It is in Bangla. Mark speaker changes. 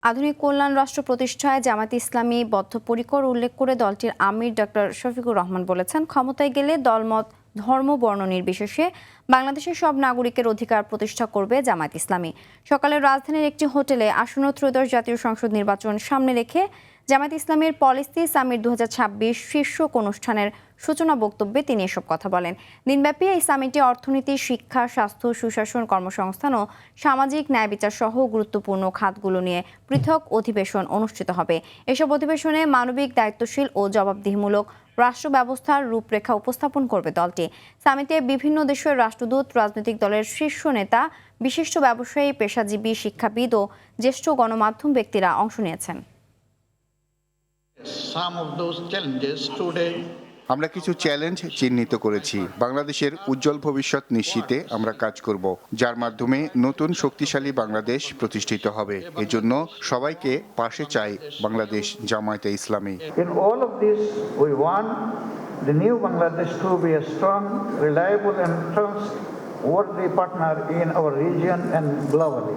Speaker 1: আধুনিক কল্যাণ রাষ্ট্র প্রতিষ্ঠায় জামায়াতে ইসলামী বদ্ধপরিকর উল্লেখ করে দলটির আমির ডক্টর শফিকুর রহমান বলেছেন, ক্ষমতায় গেলে দলমত ধর্ম বর্ণ নির্বিশেষে বাংলাদেশের সব নাগরিকের অধিকার প্রতিষ্ঠা করবে জামায়াত ইসলামী। সকালে রাজধানীর একটি হোটেলে আসন্ন ত্রয়োদশ জাতীয় সংসদ নির্বাচন সামনে রেখে জামায়াত ইসলামীর পলিসি সামিট 2026 শীর্ষক অনুষ্ঠানের সূচনা বক্তব্যে তিনি এসব কথা বলেন। দিনব্যাপী এই সামিটে অর্থনীতি, শিক্ষা, স্বাস্থ্য, সুশাসন, কর্মসংস্থান ও সামাজিক ন্যায় বিচার সহ গুরুত্বপূর্ণ খাতগুলো নিয়ে পৃথক অধিবেশন অনুষ্ঠিত হবে। এসব অধিবেশনে মানবিক, দায়িত্বশীল ও জবাবদিহিমূলক রাষ্ট্র ব্যবস্থার রূপরেখা উপস্থাপন করবে দলটি। সামিটে বিভিন্ন দেশের রাষ্ট্রদূত, রাজনৈতিক দলের শীর্ষ নেতা, বিশিষ্ট ব্যবসায়ী, পেশাজীবী, শিক্ষাবিদ ও জ্যেষ্ঠ গণমাধ্যম ব্যক্তিরা অংশ নিয়েছেন।
Speaker 2: আমরা কিছু চ্যালেঞ্জ চিহ্নিত করেছি। বাংলাদেশের উজ্জ্বল ভবিষ্যৎ নিশ্চিতে আমরা কাজ করব, যার মাধ্যমে নতুন শক্তিশালী বাংলাদেশ প্রতিষ্ঠিত হবে। এজন্য সবাইকে পাশে চাই বাংলাদেশ জামায়াতে ইসলামী।
Speaker 3: In all of this, we want the new Bangladesh to be a strong, reliable and trustworthy partner in our region and globally.